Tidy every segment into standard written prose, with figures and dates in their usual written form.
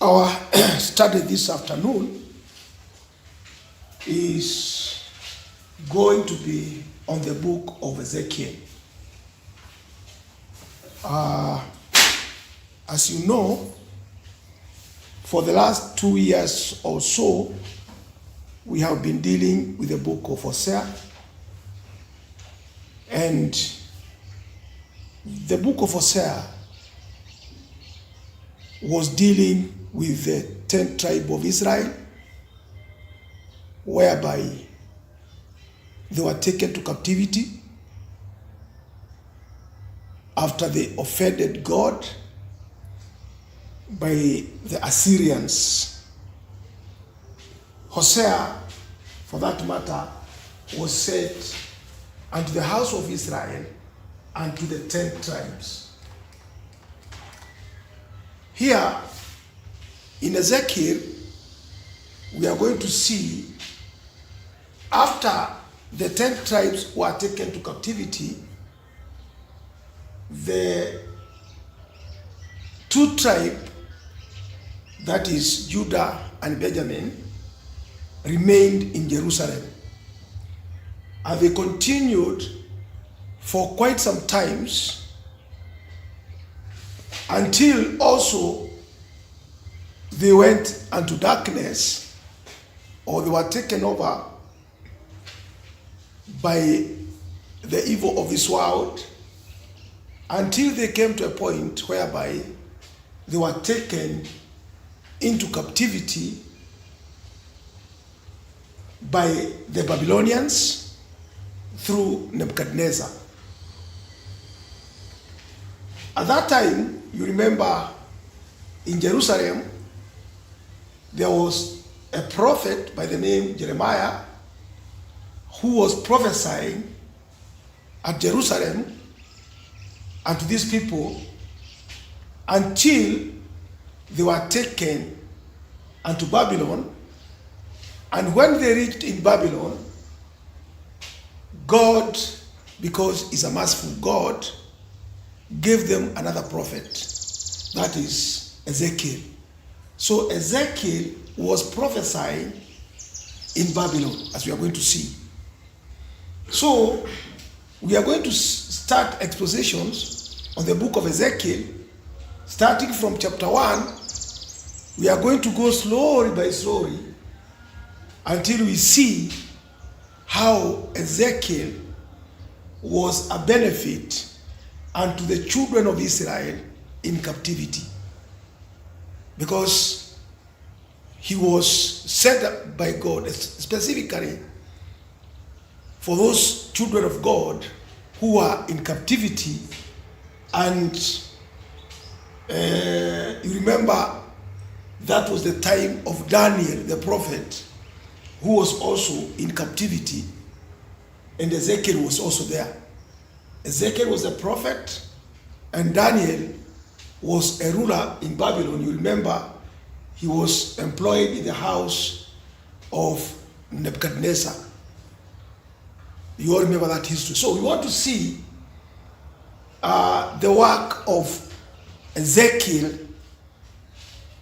Our study this afternoon is going to be on the book of Ezekiel. As you know, for the last 2 years or so, we have been dealing with the book of Hosea. And the book of Hosea was dealing with the 10th tribe of Israel, whereby they were taken to captivity after they offended God by the Assyrians. Hosea, for that matter, was sent unto the house of Israel and to the 10 tribes. Here in Ezekiel, we are going to see after the 10 tribes were taken to captivity, the 2 tribes, that is Judah and Benjamin, remained in Jerusalem. And they continued for quite some times until also they went into darkness, or they were taken over by the evil of this world, until they came to a point whereby they were taken into captivity by the Babylonians through Nebuchadnezzar. At that time, you remember, in Jerusalem, there was a prophet by the name Jeremiah who was prophesying at Jerusalem and to these people until they were taken unto Babylon. And when they reached in Babylon, God, because He's a merciful God, gave them another prophet, that is Ezekiel. So Ezekiel was prophesying in Babylon, as we are going to see. So we are going to start expositions on the book of Ezekiel, starting from chapter 1. We are going to go slowly by slowly until we see how Ezekiel was a benefit unto the children of Israel in captivity, because he was set up by God specifically for those children of God who are in captivity. And you remember that was the time of Daniel the prophet, who was also in captivity, and Ezekiel was also there. Ezekiel was a prophet, and Daniel was a ruler in Babylon. You remember, he was employed in the house of Nebuchadnezzar. You all remember that history. So we want to see the work of Ezekiel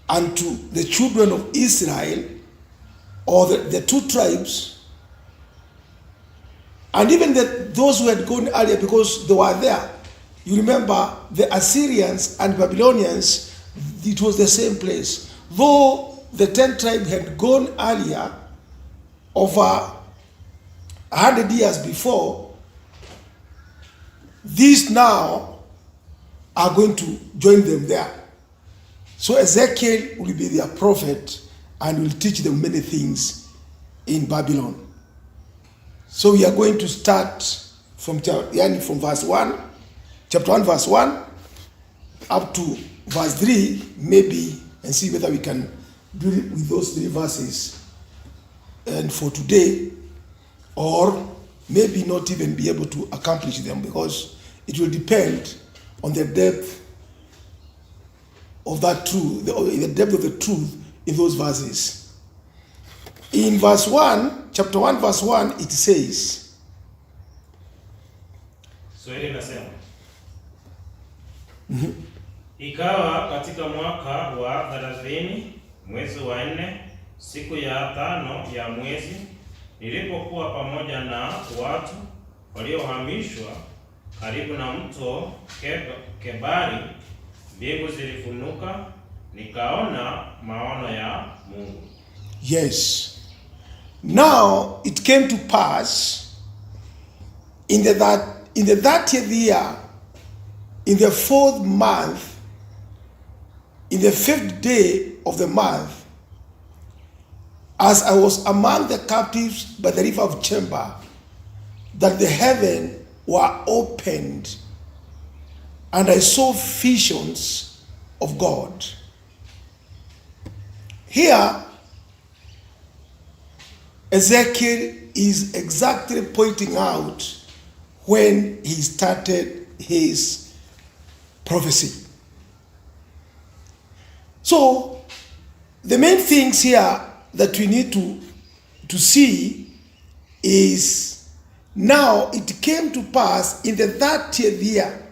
unto the children of Israel, or the 2 tribes, and even those who had gone earlier, because they were there. You remember, the Assyrians and Babylonians, it was the same place. Though the 10 tribes had gone earlier, over 100 years before, these now are going to join them there. So Ezekiel will be their prophet and will teach them many things in Babylon. So we are going to start from verse 1, chapter 1, verse 1, up to verse 3, maybe, and see whether we can do it with those 3 verses and for today, or maybe not even be able to accomplish them, because it will depend on the depth of that truth, the depth of the truth in those verses. In verse 1, chapter 1, verse 1, it says, Swahili nasema Ikawa katika mwaka wa 30 mwezi wa 4 siku ya 5 ya mwezi, nilipokuwa pamoja na watu waliohamishwa karibu na mto Kebari, mbingu zilifunuka, nikaona maono ya Mungu. Yes. Now it came to pass in the 30th year, in the 4th month, in the 5th day of the month, as I was among the captives by the river of Chamber, that the heaven were opened, and I saw visions of God. Here, Ezekiel is exactly pointing out when he started his prophecy. So, the main things here that we need to see is, now it came to pass in the 30th year,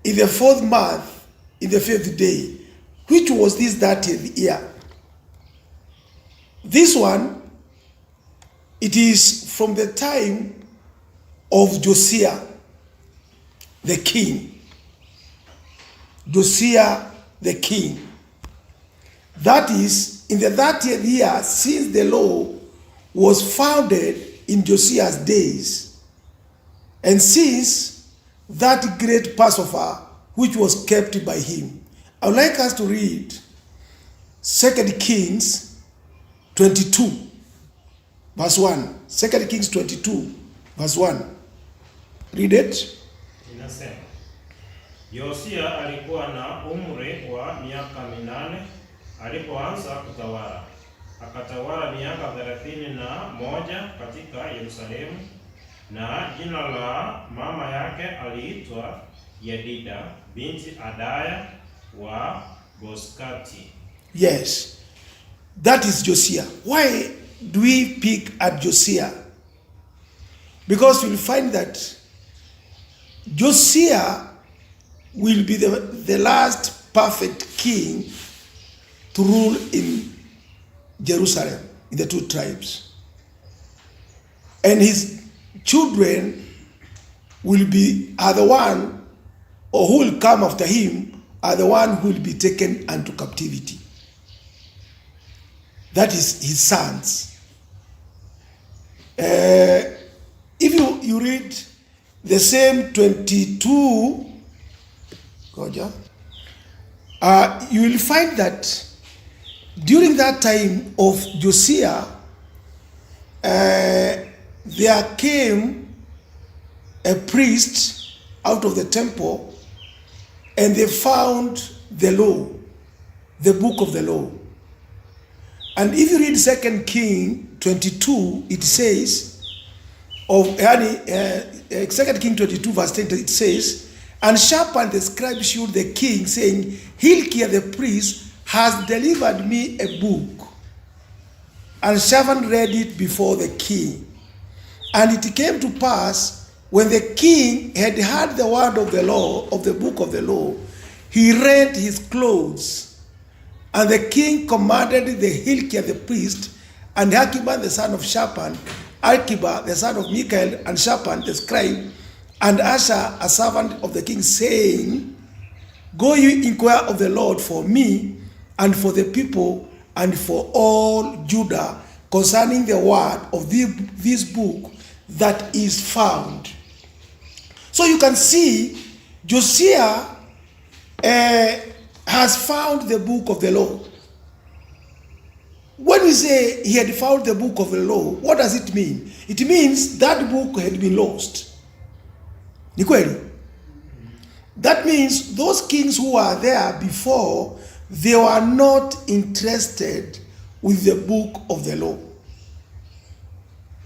in the 4th month, in the 5th day. Which was this 30th year? This one, it is from the time of Josiah, the king. Josiah, the king. That is, in the 30th year, since the law was founded in Josiah's days, and since that great Passover which was kept by him. I would like us to read 2 Kings 22, verse 1. 2 Kings 22, verse 1. Read it. Inasema, Yosia alikuwa na umri wa miaka 8 alipoanza kutawala. Akatawala miaka 31 katika Yerusalemu, na jina la mama yake aliitwa Yedida binti Adaya wa Boskati. Yes, that is Josiah. Why do we pick at Josiah? Because you'll find that Josiah will be the last perfect king to rule in Jerusalem, in the 2 tribes. And his children are the one, or who will come after him, are the one who will be taken into captivity. That is his sons. If you read the same 22, you will find that during that time of Josiah, there came a priest out of the temple, and they found the law, the book of the law. And if you read 2 Kings 22, it says, 2 Kings 22 verse 10, it says, and Shaphan the scribe shewed the king, saying, Hilkiah the priest has delivered me a book. And Shaphan read it before the king. And it came to pass, when the king had heard the word of the law, of the book of the law, he rent his clothes. And the king commanded the Hilkiah the priest, and Akiba the son of Shaphan, Akiba the son of Michael, and Shaphan the scribe, and Asher a servant of the king, saying, Go you inquire of the Lord for me, and for the people, and for all Judah, concerning the word of this book that is found. So you can see Josiah has found the book of the law. When we say he had found the book of the law, what does it mean? It means that book had been lost. Ni kweli? That means those kings who were there before, they were not interested with the book of the law.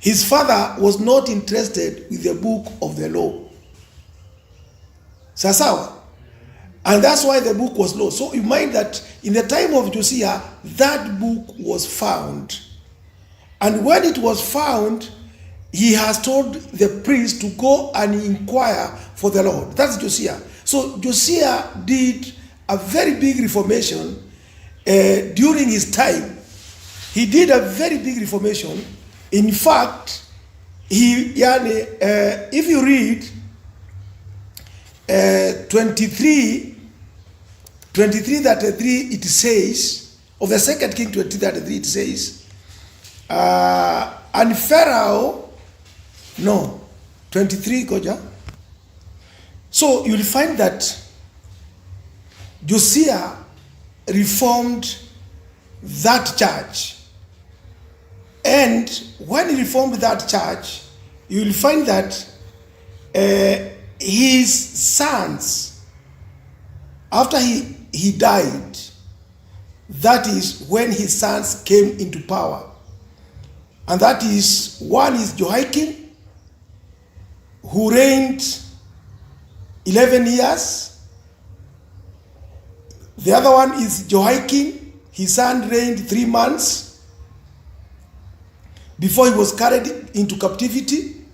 His father was not interested with the book of the law. Sasawa. And that's why the book was lost. So you mind that in the time of Josiah, that book was found. And when it was found, he has told the priest to go and inquire for the Lord. That's Josiah. So Josiah did a very big reformation during his time. He did a very big reformation. In fact, if you read 23:33, it says, of the 2 King 23:33, it says, and Pharaoh, no, 23, Koja. So you'll find that Josiah reformed that church. And when he reformed that church, you will find that his sons, after he died, that is when his sons came into power. And that is, one is Jehoiakim, who reigned 11 years. The other one is Jehoiakim. His son reigned 3 months before he was carried into captivity.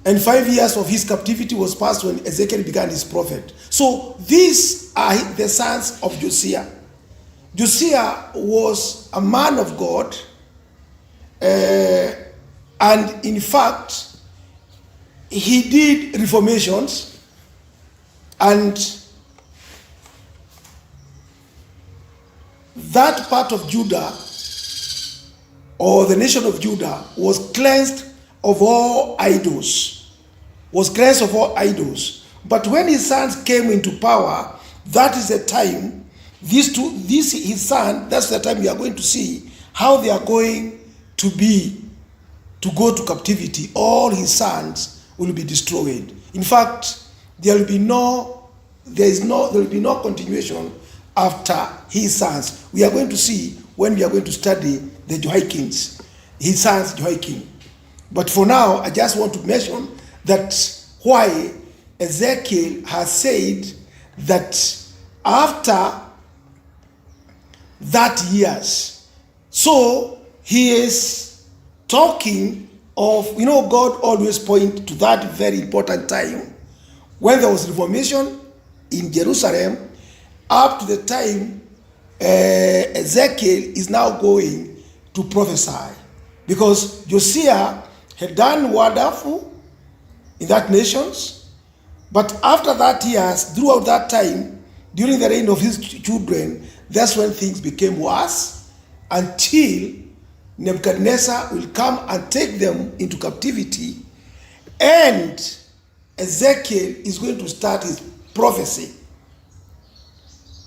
And 5 years of his captivity was passed when Ezekiel began his prophet. So these are the sons of Josiah. Josiah was a man of God, and in fact, he did reformations, and that part of Judah, or the nation of Judah, was cleansed of all idols. But when his sons came into power, that is the time, his son, that's the time we are going to see how they are going to go to captivity. All his sons will be destroyed. In fact, there will be no continuation after his sons. We are going to see when we are going to study the Jehoiakims, his sons Jehoiakim. But for now, I just want to mention that why Ezekiel has said that after that years, so he is talking of, God always points to that very important time when there was reformation in Jerusalem, up to the time Ezekiel is now going to prophesy. Because Josiah had done wonderful in that nations, but after that years, throughout that time, during the reign of his children, that's when things became worse, until Nebuchadnezzar will come and take them into captivity, and Ezekiel is going to start his prophecy.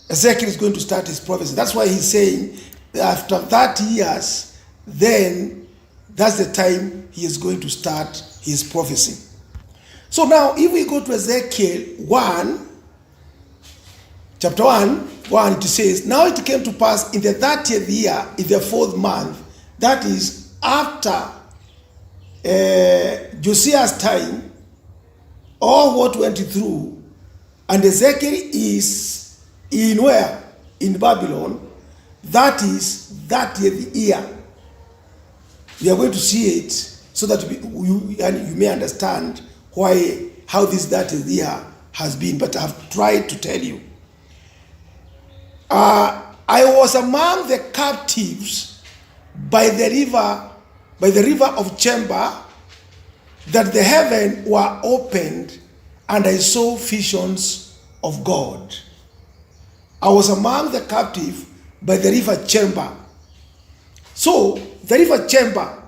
Ezekiel is going to start his prophecy. That's why he's saying that after that years, then that's the time he is going to start his prophecy. So now, if we go to Ezekiel 1, chapter 1, it says, now it came to pass in the 30th year, in the 4th month, that is after Josiah's time, all what went through, and Ezekiel is in where? In Babylon. That is 30th year. We are going to see it so that you may understand how this 30th year has been, but I have tried to tell you. I was among the captives by the river of Chamber, that the heaven were opened, and I saw visions of God. I was among the captive by the river Chamber. So, the river Chamber,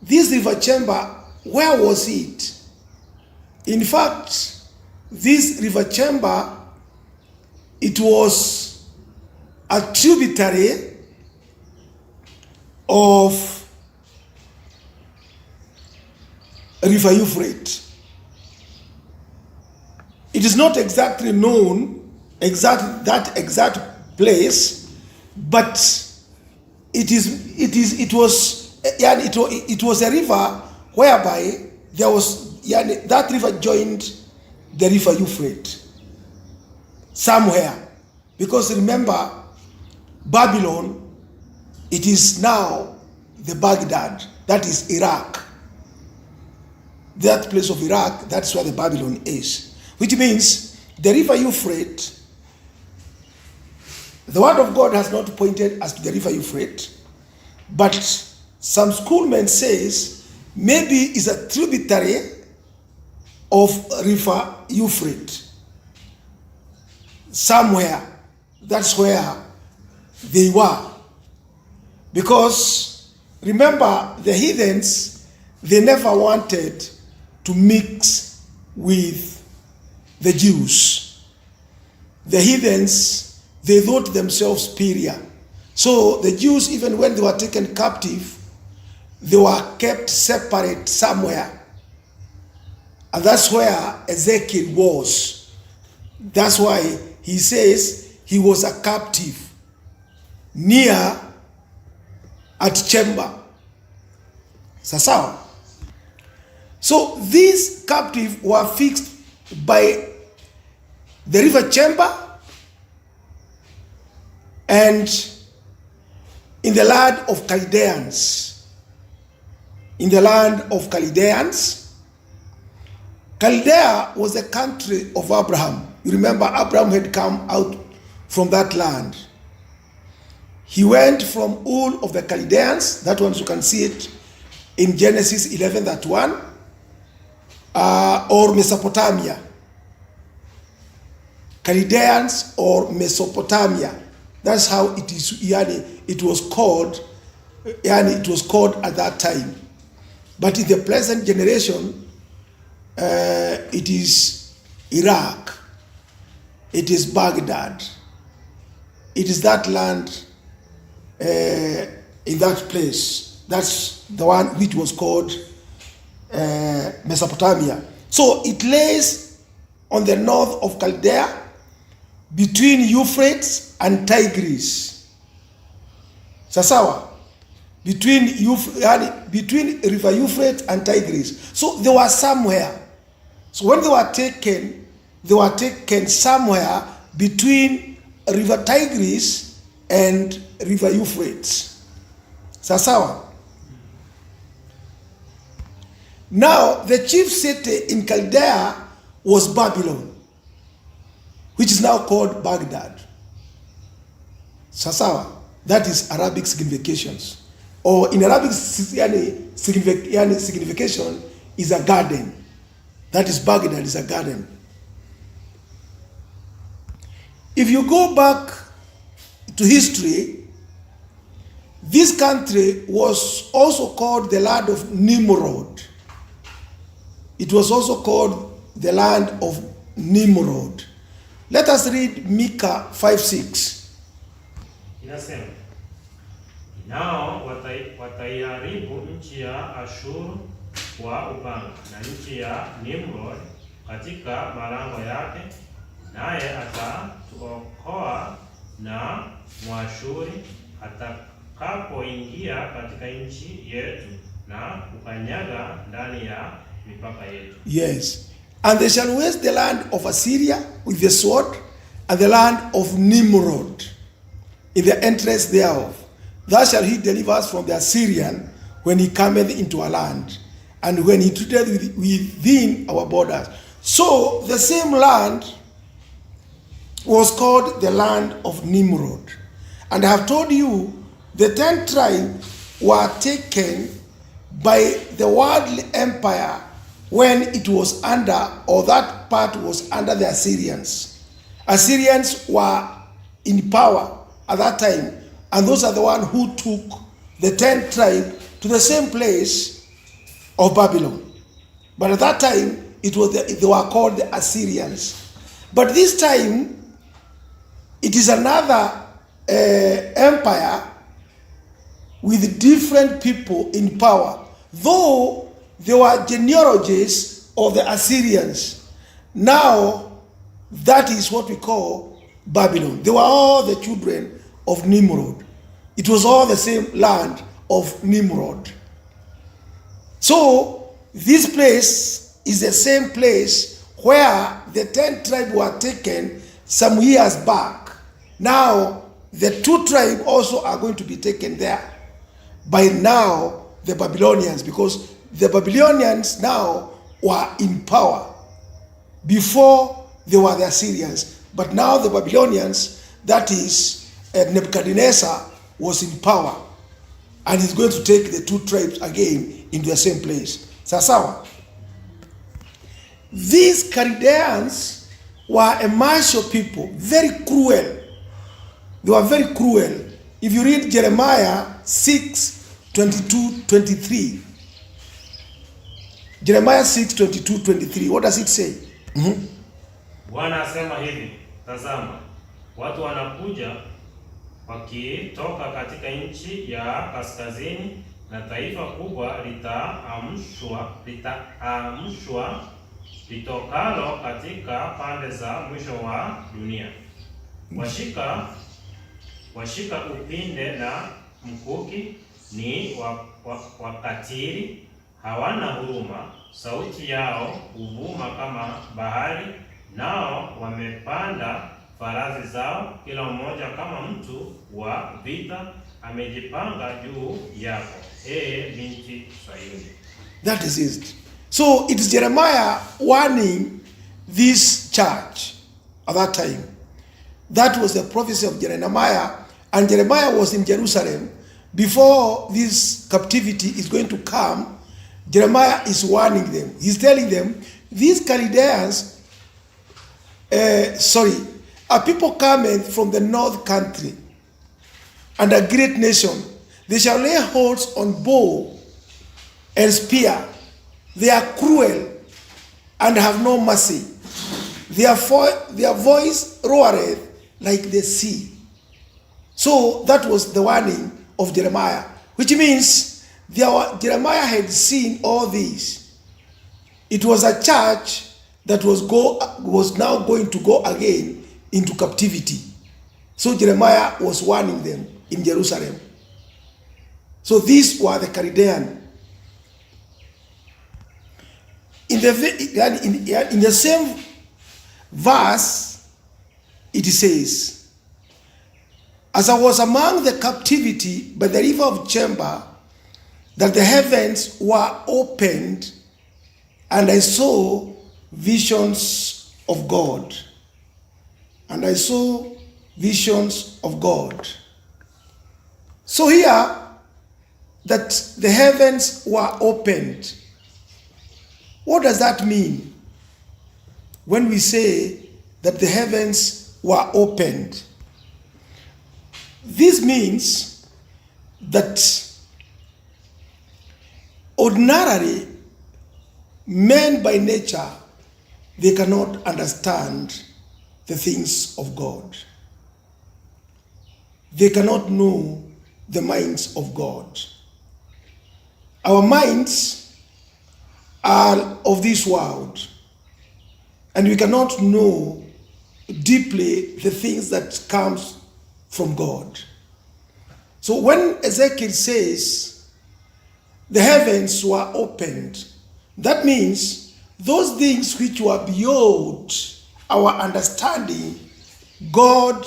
this river Chamber, where was it? In fact, this river Chamber, it was a tributary of River Euphrates. It is not exactly known that exact place, but it was a river whereby there was that river joined the River Euphrates somewhere, because remember, Babylon, it is now the Baghdad, that is Iraq. That place of Iraq, that's where the Babylon is. which means the river Euphrates, the word of God has not pointed us to the river Euphrates, but some schoolmen says maybe it's a tributary of river Euphrates. Somewhere, that's where they were. Because remember, the heathens, they never wanted to mix with the Jews. The heathens, they thought themselves superior. So the Jews, even when they were taken captive, they were kept separate somewhere. And that's where Ezekiel was. That's why he says he was a captive near at chamber. Sasawa. So these captives were fixed by the river chamber and in the land of Chaldeans. In the land of Chaldeans. Chaldea was the country of Abraham. You remember Abraham had come out from that land. He went from Ur of the Chaldeans, that one you can see it in Genesis 11:1, or Mesopotamia. Chaldeans or Mesopotamia. That's how it is. It was called. It was called at that time. But in the present generation, it is Iraq. It is Baghdad. It is that land in that place. That's the one which was called Mesopotamia. So it lays on the north of Chaldea, between Euphrates and Tigris. Sasawa. Between river Euphrates and Tigris. So they were somewhere. So when they were taken somewhere between river Tigris and river Euphrates. Sasawa. Now the chief city in Chaldea was Babylon, which is now called Baghdad. Sasawa. That is Arabic significations. Or in Arabic, signification is a garden. That is Baghdad is a garden. If you go back to history, this country was also called the land of Nimrod. It was also called the land of Nimrod. Let us read Micah 5:6. Inasema, nao wataiharibu nchi ya Ashuru kwa upanga na nchi ya Nimrod katika malango yake, naye atatuokoa na Mwashuri atakapoingia katika nchi yetu na kukanyaga ndani ya mipaka yetu. Yes. And they shall waste the land of Assyria with the sword, and the land of Nimrod in the entrance thereof. Thus shall he deliver us from the Assyrian when he cometh into our land, and when he treateth within our borders. So the same land was called the land of Nimrod. And I have told you, the 10 tribes were taken by the worldly empire when it was under, or that part was under the Assyrians. Assyrians were in power at that time, and those are the ones who took the 10 tribes to the same place of Babylon. But at that time, they were called the Assyrians. But this time, it is another empire with different people in power. Though they were genealogies of the Assyrians, now that is what we call Babylon. They were all the children of Nimrod. It was all the same land of Nimrod. So this place is the same place where the 10 tribes were taken some years back. Now the 2 tribes also are going to be taken there by now the Babylonians, because the Babylonians now were in power Before they were the Assyrians, but now the Babylonians, that is Nebuchadnezzar, was in power, and he's going to take the two tribes again into the same place. Sasawa. These Chaldeans were a martial people, very cruel. They were very cruel. If you read Jeremiah 6:22-23, Jeremiah 6:22-23, what does it say? Bwana asema hivi, tazama, watu wanakuja wakitoka katika nchi ya kaskazini, na taifa kubwa litaamshwa litokalo katika pande za mwisho wa dunia. Washika upinde na mkuki, ni wakatili, hawana huruma. Sauti yao huvuma kama bahari, nao wamepanda farasi zao, kila mmoja kama mtu wa vita amejipanga juu yako, binti Sayuni. That is it. So it is Jeremiah warning this church at that time. That was the prophecy of Jeremiah, and Jeremiah was in Jerusalem before this captivity is going to come. Jeremiah is warning them. He's telling them, these Chaldeans, are people coming from the north country, and a great nation. They shall lay holds on bow and spear. They are cruel and have no mercy. Their voice roareth like the sea. So that was the warning of Jeremiah, which means Jeremiah had seen all this. It was a church that was now going to go again into captivity. So Jeremiah was warning them in Jerusalem. So these were the Chaldeans. In the same verse, it says, as I was among the captivity by the river of Chamber, that the heavens were opened, and I saw visions of God. And I saw visions of God. So here, that the heavens were opened. What does that mean when we say that the heavens were opened? This means that ordinarily, men by nature, they cannot understand the things of God. They cannot know the minds of God. Our minds are of this world, and we cannot know deeply the things that comes from God. So when Ezekiel says the heavens were opened, that means those things which were beyond our understanding, God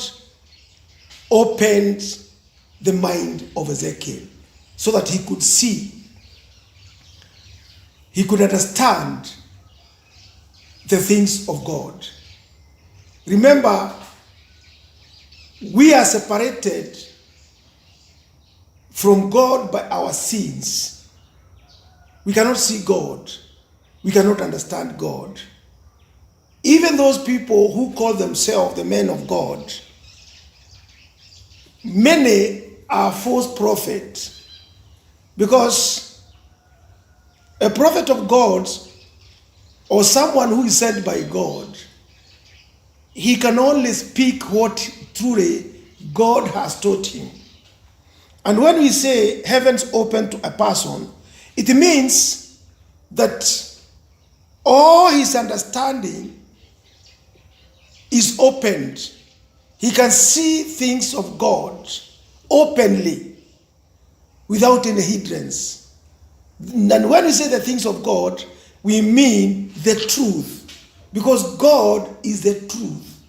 opened the mind of Ezekiel so that he could see, he could understand the things of God. Remember, we are separated from God by our sins. We cannot see God. We cannot understand God. Even those people who call themselves the men of God, many are false prophets, because a prophet of God, or someone who is sent by God, he can only speak what truly God has taught him. And when we say heavens open to a person, it means that all his understanding is opened. He can see things of God openly, without any hindrance. And when we say the things of God, we mean the truth, because God is the truth.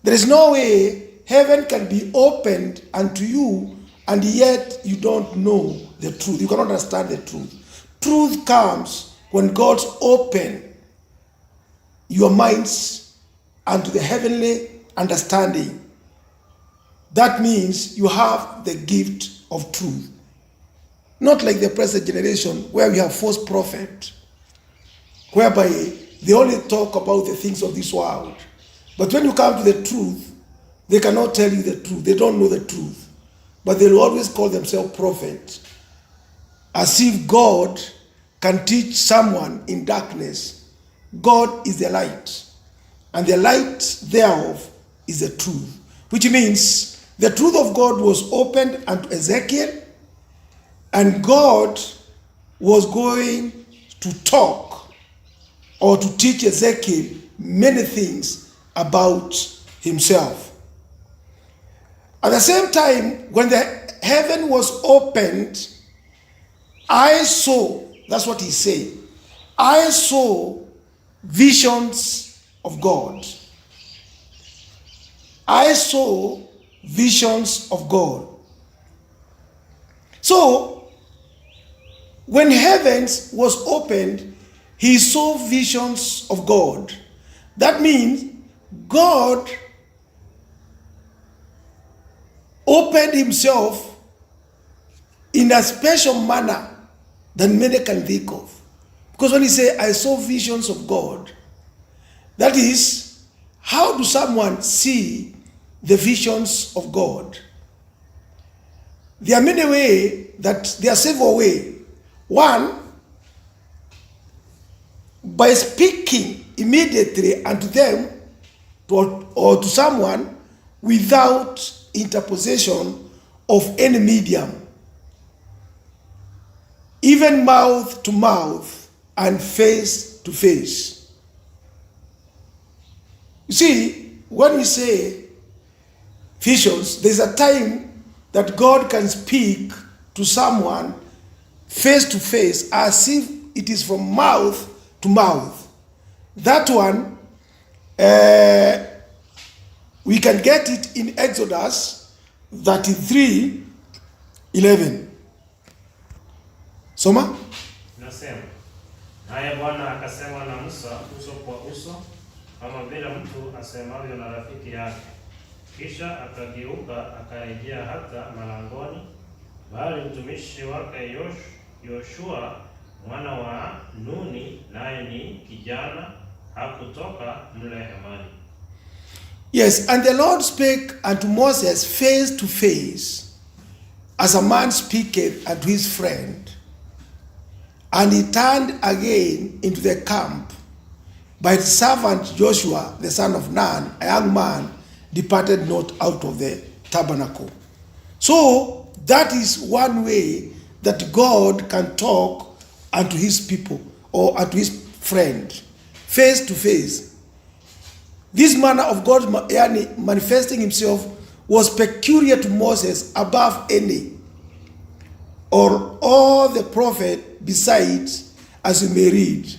There is no way heaven can be opened unto you and yet you don't know the truth. You cannot understand the truth. Truth comes when God's open your minds unto the heavenly understanding. That means you have the gift of truth. Not like the present generation where we have false prophet, whereby they only talk about the things of this world. But when you come to the truth, they cannot tell you the truth. They don't know the truth. But they will always call themselves prophet, as if God can teach someone in darkness. God is the light, and the light thereof is the truth. Which means the truth of God was opened unto Ezekiel, and God was going to talk or to teach Ezekiel many things about himself. At the same time, when the heaven was opened, I saw, that's what he said, I saw visions of God. I saw visions of God. So, when heavens was opened, he saw visions of God. That means God opened himself in a special manner that many can think of. Because when he says, I saw visions of God, that is, how do someone see the visions of God? There are many ways, there are several ways. One, by speaking immediately unto them or to someone without interposition of any medium, even mouth to mouth and face to face. You see, when we say visions, there's a time that God can speak to someone face to face as if it is from mouth to mouth. That one, we can get it in Exodus 33:11. Soma. Nasema, naye Bwana akasema na Musa uso kwa uso, kama vile mtu asemavyo na rafiki yake. Kisha akageuka akarejea hata malangoni, bali mtumishi wake Yoshua mwana wa Nuni, naye ni kijana, hakutoka mle hemani. Yes, and the Lord spake unto Moses face to face, as a man speaketh unto his friend. And he turned again into the camp, but his servant Joshua, the son of Nun, a young man, departed not out of the tabernacle. So that is one way that God can talk unto his people or unto his friend, face to face. This manner of God manifesting himself was peculiar to Moses above any or all the prophet besides, as you may read.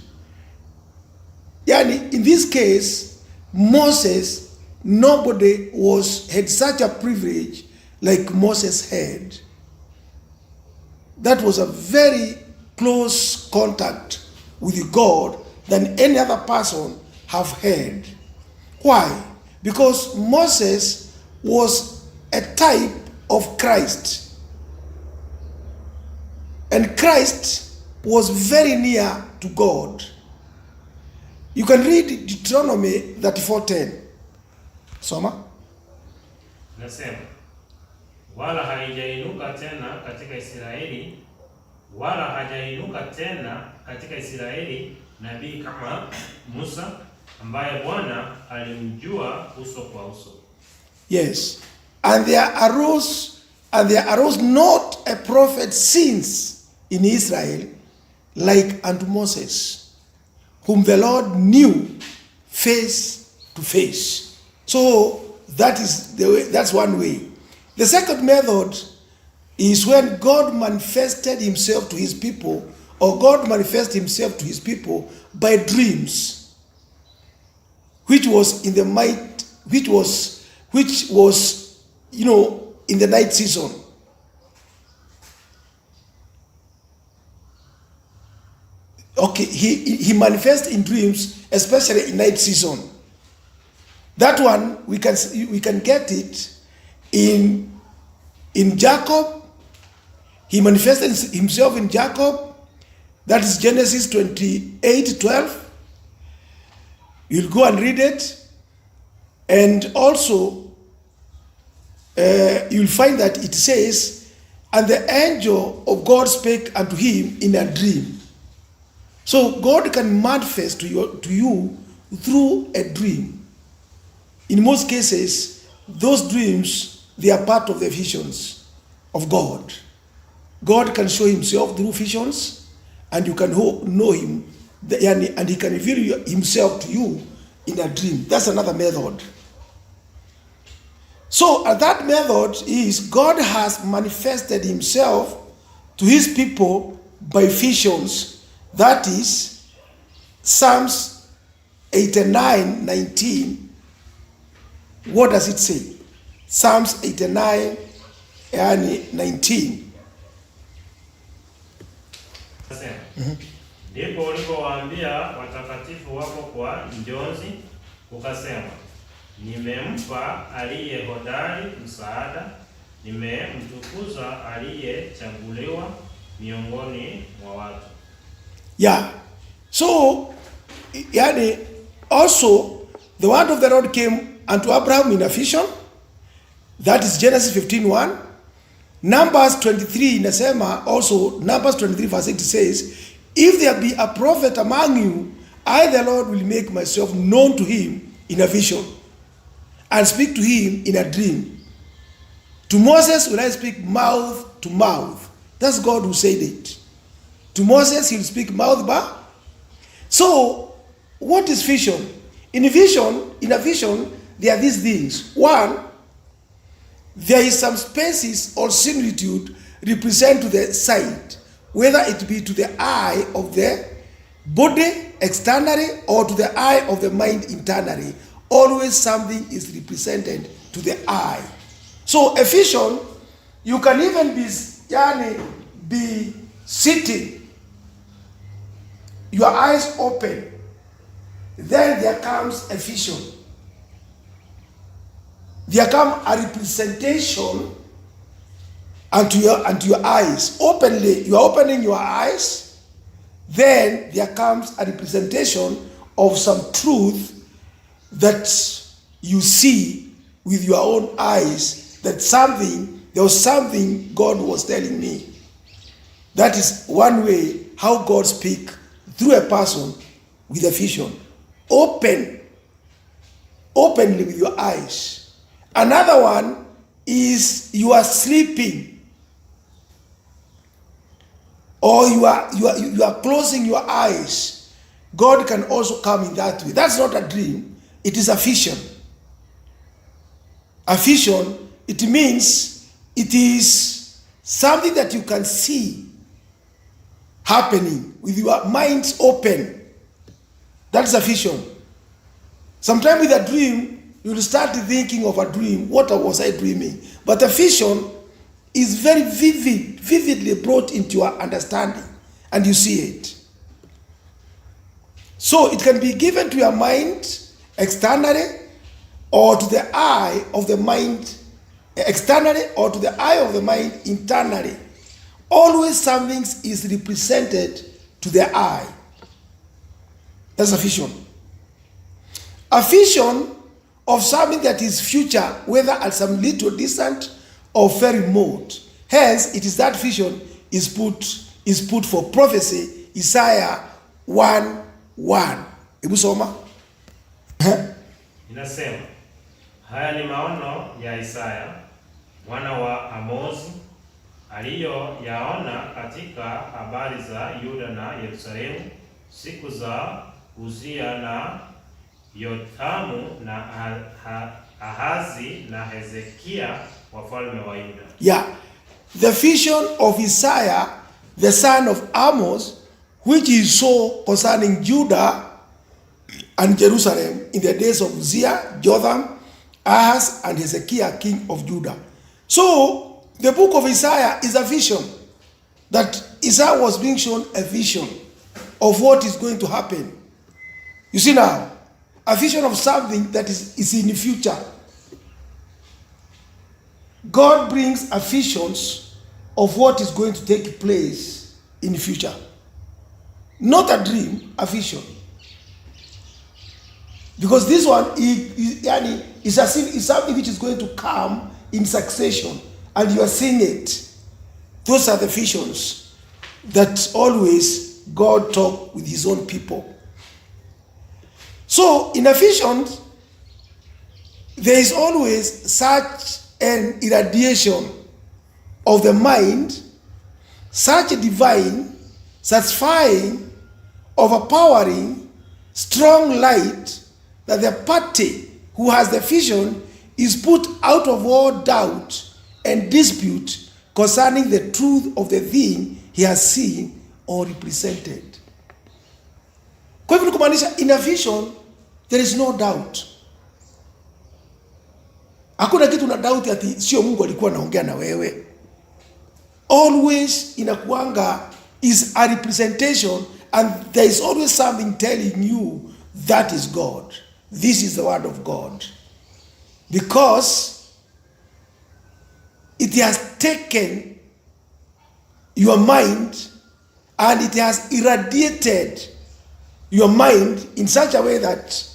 In this case, Moses, nobody had such a privilege like Moses had. That was a very close contact with God than any other person have had. Why? Because Moses was a type of Christ. And Christ was very near to God. You can read Deuteronomy 34:10. Soma. Nasema, wala haijainuka tena katika Israeli, wala hajainuka tena katika Israeli nabii kama Musa, ambaye Bwana alimjua uso kwa uso. Yes. And there arose not a prophet since in Israel like unto Moses, whom the Lord knew face to face. So that is the way, that's one way. The second method is when God manifested himself to his people, or God manifested himself to his people by dreams, which was in the night, which was in the night season. Okay, he manifests in dreams, especially in night season. That one we can get it in Jacob. He manifested himself in Jacob. That is Genesis 28:12. You'll go and read it. And also, you'll find that it says, and the angel of God spake unto him in a dream. So God can manifest to you through a dream. In most cases, those dreams, they are part of the visions of God. God can show himself through visions, and you can know him, and he can reveal himself to you in a dream. That's another method. So that method is God has manifested himself to his people by visions. That is Psalms 89:19. What does it say? Psalms 89 and 19. Ndipo ulipowaambia watakatifu wako kwa njozi, ukasema, nimempa aliye hodari msaada, nimemtukuza aliyechaguliwa miongoni mwa watu. Yeah. So, also, the word of the Lord came unto Abraham in a vision. That is Genesis 15:1. Numbers 23 inasema, also Numbers 23 verse 8 says, if there be a prophet among you, I the Lord will make myself known to him in a vision, and speak to him in a dream. To Moses will I speak mouth to mouth. That's God who said it. To Moses he'll speak mouth by. So, what is vision? In a vision, there are these things. One, there is some spaces or similitude represent to the sight, whether it be to the eye of the body externally or to the eye of the mind internally. Always something is represented to the eye. So a vision, you can even be sitting, your eyes open, then there comes a vision. There comes a representation unto your eyes. Openly, you are opening your eyes, then there comes a representation of some truth that you see with your own eyes, that there was something God was telling me. That is one way how God speaks through a person with a vision. Openly with your eyes. Another one is you are sleeping, or you are closing your eyes. God can also come in that way. That's not a dream. It is a vision. A vision, it means it is something that you can see happening with your minds open. That's a vision. Sometimes with a dream, you will start thinking of a dream. What was I dreaming? But a vision is very vividly brought into your understanding, and you see it. So it can be given to your mind externally, or to the eye of the mind externally, or to the eye of the mind internally. Always something is represented to the eye. That's a vision. A vision of something that is future, whether at some little distant or very remote. Hence, it is that vision is put for prophecy, Isaiah 1:1. Hebu soma. Inasema, haya ni maono ya Isaya mwana wa Amozi aliyoyaona katika habari za Yuda na Yerusalemu siku za Uzia na Yothamu na Ahazi na Hezekia wafalme wa Yuda. Yeah, the vision of Isaiah, the son of Amos, which he saw concerning Judah and Jerusalem in the days of Uzziah, Jotham, Ahaz, and Hezekiah, king of Judah. So, the book of Isaiah is a vision. That Isaiah was being shown a vision. of what is going to happen. You see now, a vision of something that is in the future. God brings a visions of what is going to take place in the future. Not a dream, a vision. Because this one is as if it's something which is going to come in succession, and you are seeing it. Those are the visions that always God talks with his own people. So in a vision, there is always such an irradiation of the mind, such a divine, satisfying, overpowering, strong light, that the party who has the vision is put out of all doubt and dispute concerning the truth of the thing he has seen or represented. Kwa hivyo kumaanisha, in a vision there is no doubt. Hakuna kitu na doubt ati sio Mungu alikuwa anaongea na wewe. Always inakuanga is a representation, and there is always something telling you that is God. This is the word of God. Because it has taken your mind and it has irradiated your mind in such a way that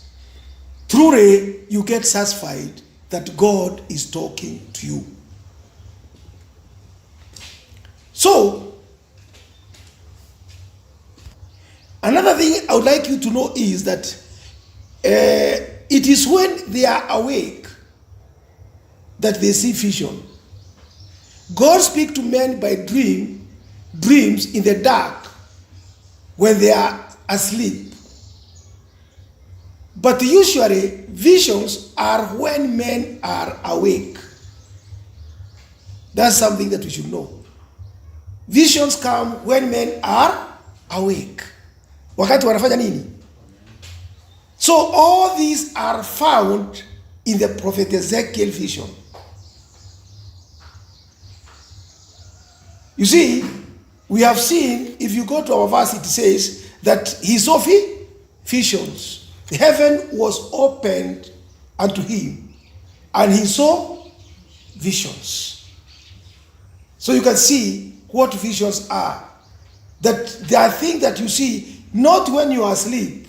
truly you get satisfied that God is talking to you. So, another thing I would like you to know is that it is when they are awake that they see vision. God speaks to men by dreams in the dark when they are asleep. But usually visions are when men are awake. That's something that we should know. Visions come when men are awake. Wakati wanafanya nini? So all these are found in the prophet Ezekiel vision. You see, we have seen, if you go to our verse, it says that he saw visions. The heaven was opened unto him, and he saw visions. So you can see what visions are. That there are things that you see not when you are asleep.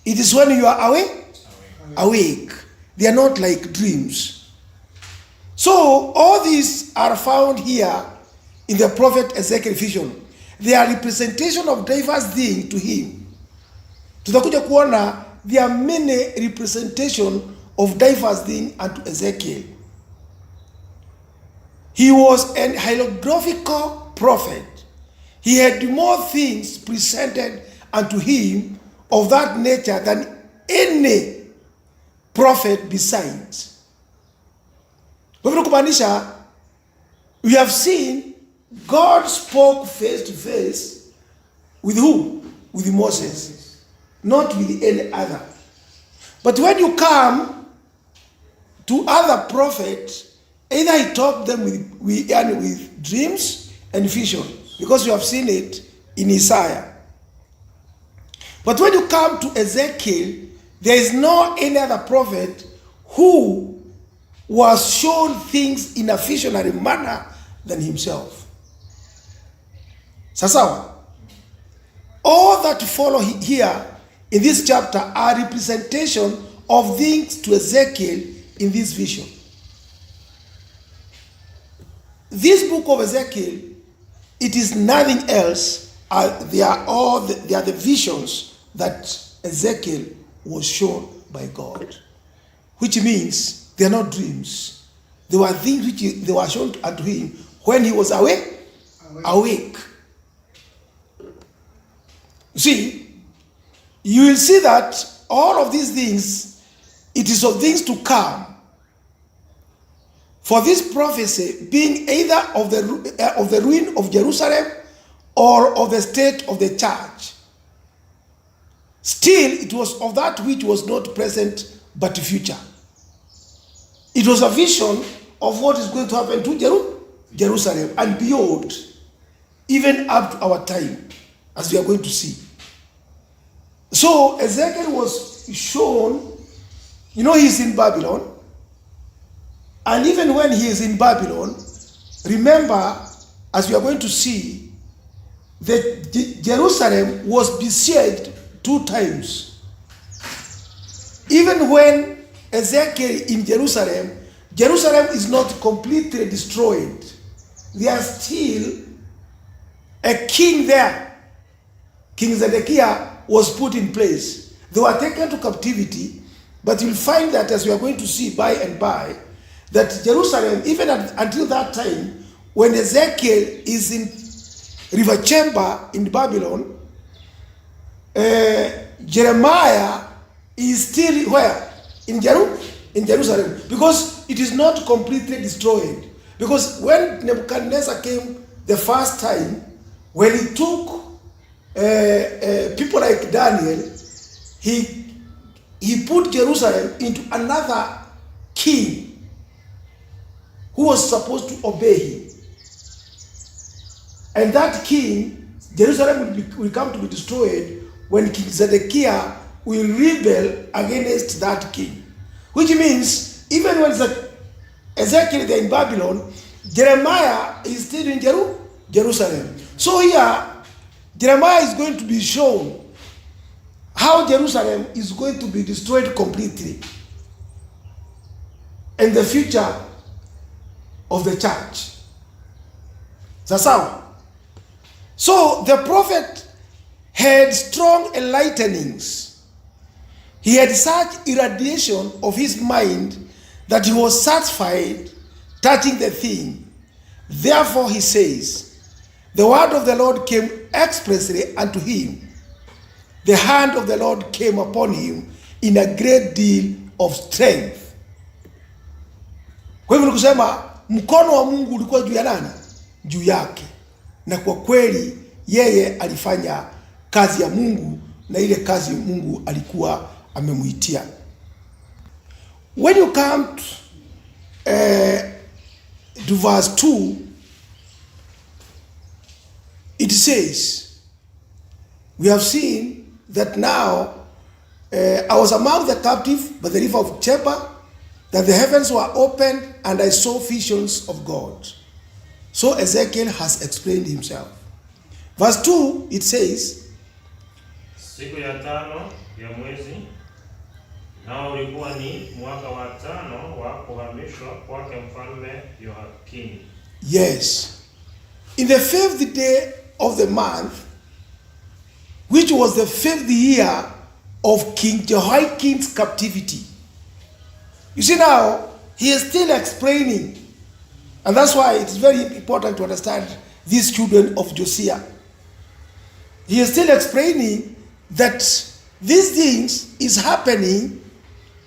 It is when you are awake. They are not like dreams. So all these are found here in the prophet Ezekiel vision. They are representation of diverse things to him. Tutakuja kuona there are many representation of diverse things unto Ezekiel. He was an hieroglyphical prophet. He had more things presented unto him of that nature than any prophet besides. Kwa hivyo kumaanisha, we have seen God spoke face to face with who? With Moses, not with any other. But when you come to other prophets, either he taught them with dreams and vision, because you have seen it in Isaiah. But when you come to Ezekiel, there is no any other prophet who was shown things in a visionary manner than himself. Sasawa. All that follow here in this chapter are representation of things to Ezekiel in this vision. This book of Ezekiel, it is nothing else. They are the visions that Ezekiel was shown by God, which means they are not dreams. They were things which they were shown unto him when he was awake. See, you will see that all of these things, it is of things to come. For this prophecy being either of the ruin of Jerusalem or of the state of the church. Still, it was of that which was not present but future. It was a vision of what is going to happen to Jerusalem and beyond, even up to our time, as we are going to see. So Ezekiel was shown, he's in Babylon. And even when he is in Babylon, remember, as we are going to see, that Jerusalem was besieged 2 times. Even when Ezekiel in Jerusalem is not completely destroyed. There is still a king there. King Zedekiah was put in place. They were taken to captivity, but you'll find that, as we are going to see by and by, that Jerusalem, even until that time, when Ezekiel is in river chamber in Babylon, Jeremiah is still where? In Jerusalem, because it is not completely destroyed. Because when Nebuchadnezzar came the first time, when he took people like Daniel, he put Jerusalem into another king who was supposed to obey him. And that king, Jerusalem will come to be destroyed when King Zedekiah will rebel against that king. Which means, even when Ezekiel is in Babylon, Jeremiah is still in Jerusalem. So here, Jeremiah is going to be shown how Jerusalem is going to be destroyed completely and the future of the church. That's how. So the prophet had strong enlightenings. He had such irradiation of his mind that he was satisfied touching the thing. Therefore he says, the word of the Lord came expressly unto him. The hand of the Lord came upon him in a great deal of strength. Kwa hivyo nikusema mkono wa Mungu ulikuwa juu ya nani? Juu yake. Na kwa kweli yeye alifanya kazi ya Mungu, na ile kazi Mungu alikuwa amemuitia. When you come to verse 2, it says, we have seen that now I was among the captive by the river of Chebar, that the heavens were opened and I saw visions of God. So Ezekiel has explained himself. Verse 2, it says, siku ya 5 ya mwezi, nao ulikuwa ni mwaka wa 5 wa kuhamishwa kwake mfalme Yoakini. Yes. In the 5th day of the month, which was the 5th year of King Jehoiakim's captivity. You see now, he is still explaining. And that's why it's very important to understand these children of Josiah. He is still explaining that these things is happening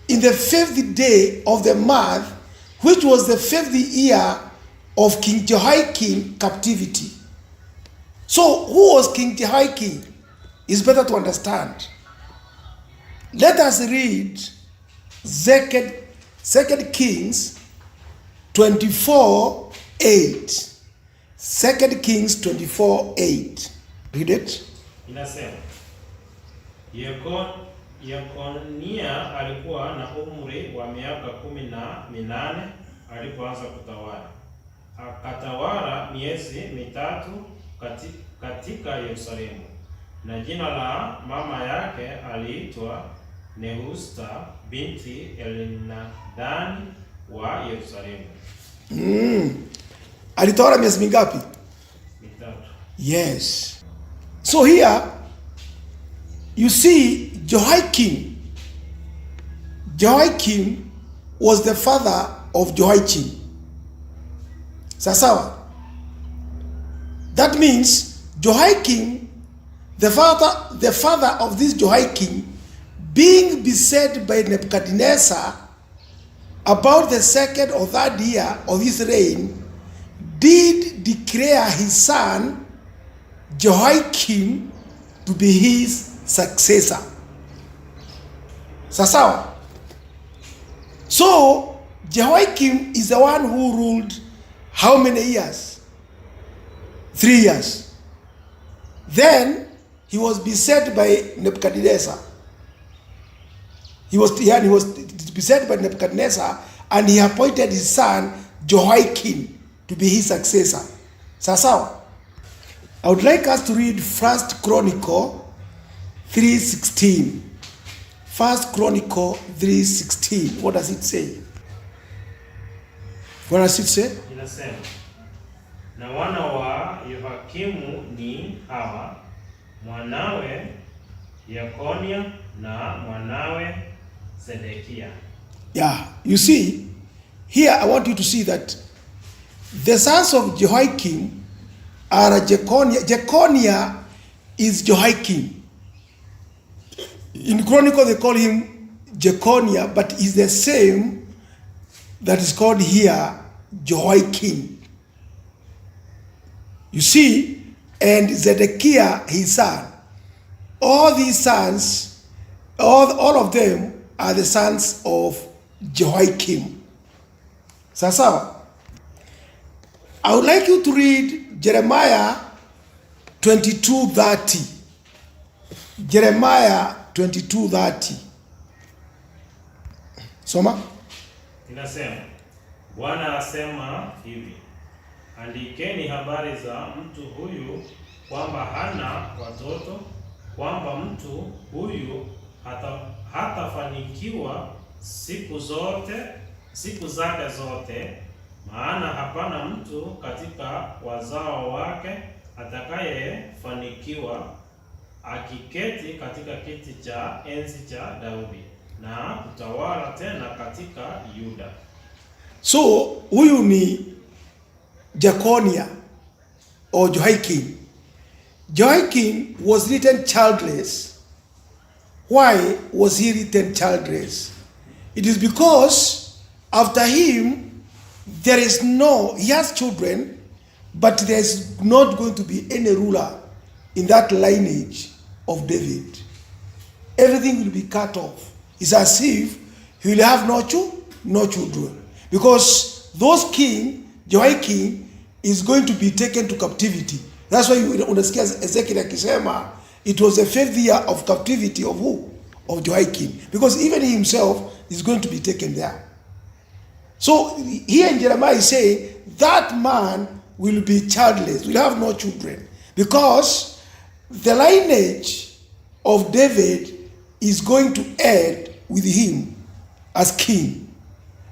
in the 5th day of the month, which was the 5th year of King Jehoiakim's captivity. So, who was King Jehoiakim? It's better to understand. Let us read 2 Kings 24:8. 2 Kings 24:8. Read it. Inasema, Yekonia alikuwa na umri wa miaka 18 alipoanza kutawala. Akatawala miezi 3 katika Yerusalemu. Na jina la mama yake aliitwa Nehusta binti Elinadani wa Yerusalemu. Alitawala miezi mingapi? 3. Yes. So here you see Jehoiakim. Jehoiakim was the father of Jehoiachin. Sawa. That means Jehoiakim, the father of this Jehoiakim, being beset by Nebuchadnezzar about the 2nd or 3rd year of his reign, did declare his son Jehoiakim to be his successor. Sawa. So Jehoiakim is the one who ruled how many years? 3 years. Then he was beset by Nebuchadnezzar. He was beset by Nebuchadnezzar, and he appointed his son Jehoiakim to be his successor. Sasa, I would like us to read 1 Chronicle 3:16. 1 Chronicle 3:16. What does it say? What does it say? Inasema, na wana wa Yehoyakimu ni hawa, mwanawe Yekonia na mwanawe Sedekia. Yeah, you see, here I want you to see that the sons of Jehoiakim are Jeconiah. Jeconiah is Jehoiakim. In Chronicle they call him Jeconiah, but he's the same that is called here Jehoiakim. You see, and Zedekiah his son. All these sons, all of them are the sons of Jehoiakim. Sasa, I would like you to read Jeremiah 22:30. Jeremiah 22:30. Soma. Inasema, Bwana asema hivi, andikeni habari za mtu huyu kwamba hana watoto, kwamba mtu huyu hatafanikiwa siku zake zote, maana hapana mtu katika wazao wake atakayefanikiwa akiketi katika kiti cha enzi cha Daudi na kutawala tena katika Yuda. So huyu ni Jeconiah or Jehoiakim. Jehoiakim was written childless. Why was he written childless? It is because after him he has children, but there is not going to be any ruler in that lineage of David. Everything will be cut off. It's as if he will have no children. Because those king, Jehoiakim, is going to be taken to captivity. That's why unasikia Ezekiel akisema it was the 5th year of captivity of who? Of Jehoiakim. Because even he himself is going to be taken there. So here in Jeremiah is saying that man will be childless, will have no children. Because the lineage of David is going to end with him as king.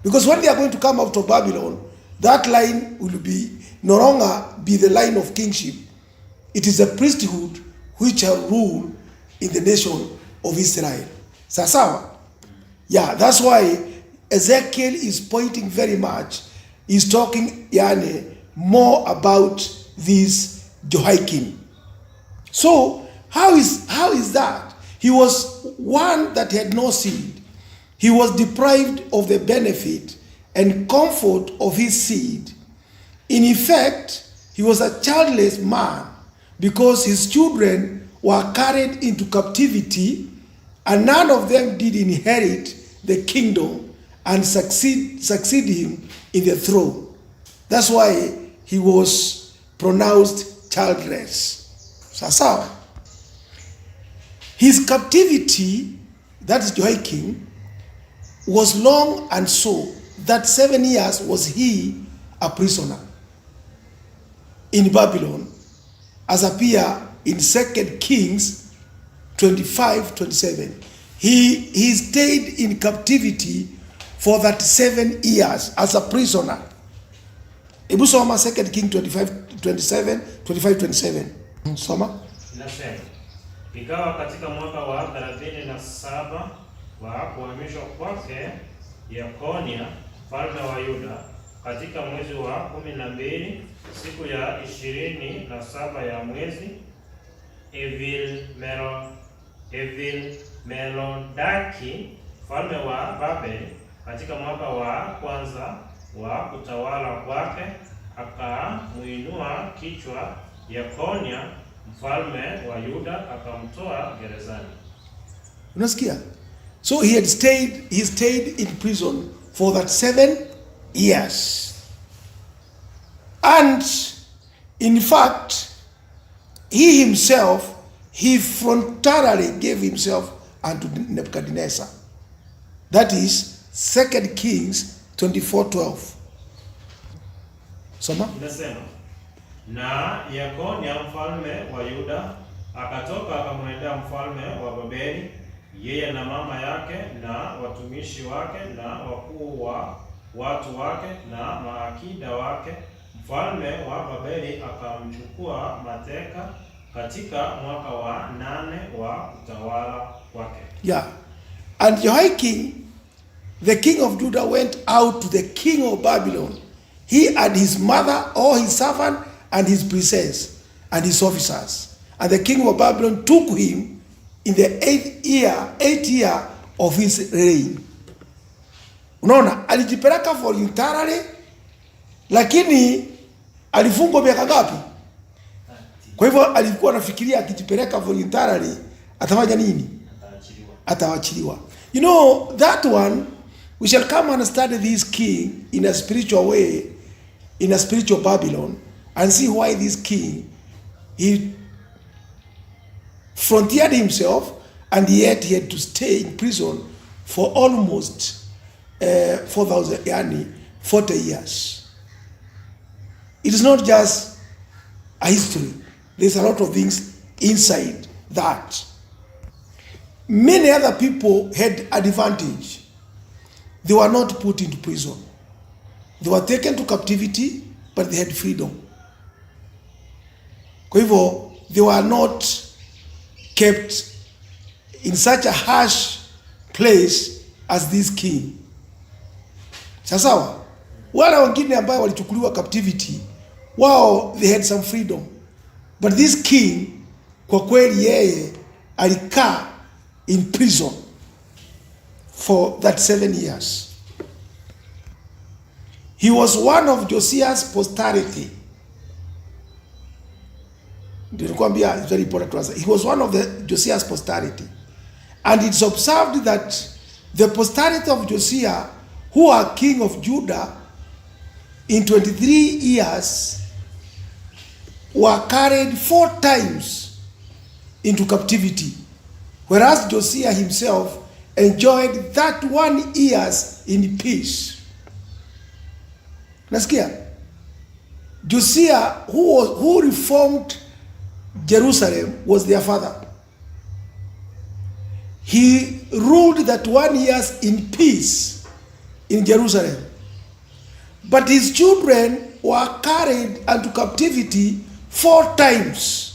Because when they are going to come out of Babylon, that line will be no longer be the line of kingship. It is a priesthood which shall rule in the nation of Israel. Sasawa? Yeah, that's why Ezekiel is pointing very much. He's talking more about this Jehoiakim. So how is that? He was one that had no seed. He was deprived of the benefit and comfort of his seed. In effect, he was a childless man because his children were carried into captivity and none of them did inherit the kingdom and succeed him in the throne. That's why he was pronounced childless. Sasa. His captivity, that is Jehoiakim, was long, and so that 7 years was he a prisoner in Babylon, as appear in 2 Kings 25:27. He stayed in captivity for that 7 years as a prisoner. Ebu soma 2 Kings 25:27. Soma. Inasema, ikawa katika mwaka wa 37 wa kuhamishwa kwake Yekonia mfalme wa Yuda, katika mwezi wa 12 siku ya 27 ya mwezi, Evil-Merodaki mfalme wa Babeli, katika mwaka wa kwanza wa kutawala kwake, akamuinua kichwa Yekonia mfalme wa Yuda, akamtoa gerezani. Unasikia? So he stayed in prison for that 7 years. And in fact, he himself, he voluntarily gave himself unto Nebuchadnezzar. That is 2 Kings 24:12. Soma. Inasema, na Yekonia mfalme wa Yuda akatoka akamwendea mfalme wa Babeli, yeye na mama yake na watumishi wake na wakuu wa watu wake na maakida wake. Mfalme wa Babeli akamchukua mateka katika mwaka wa 8 wa utawala wake. Yeah. And Jehoiakim, the king of Judah, went out to the king of Babylon, he and his mother, all his servant, and his princess, and his officers. And the king of Babylon took him in the 8th year of his reign. Unaona, alijipeleka voluntarily, lakini alifungwa miaka ngapi? Kwa hivyo alikuwa anafikiria akijipeleka voluntarily atafanya nini? Atawachiliwa. You know, that one, we shall come and study this king in a spiritual way, in a spiritual Babylon, and see why this king, he frontiered himself, and yet he had to stay in prison for almost 40 years. It is not just a history. There's a lot of things inside that. Many other people had advantage. They were not put into prison. They were taken to captivity, but they had freedom. Kwa hivyo, they were not kept in such a harsh place as this king. Sawa, wale wengine ambao walichukuliwa captivity, wao they had some freedom. But this king, kwa kweli yeye alikaa in prison for that 7 years. He was one of Josiah's posterity. Nilikwambia, it's very important to us. He was one of the Josiah's posterity. And it's observed that the posterity of Josiah, who are king of Judah, in 23 years, were carried 4 times into captivity, whereas Josiah himself enjoyed 31 years in peace. Nasikia? Josiah, who reformed Jerusalem, was their father. He ruled that 1 year in peace in Jerusalem. But his children were carried into captivity 4 times.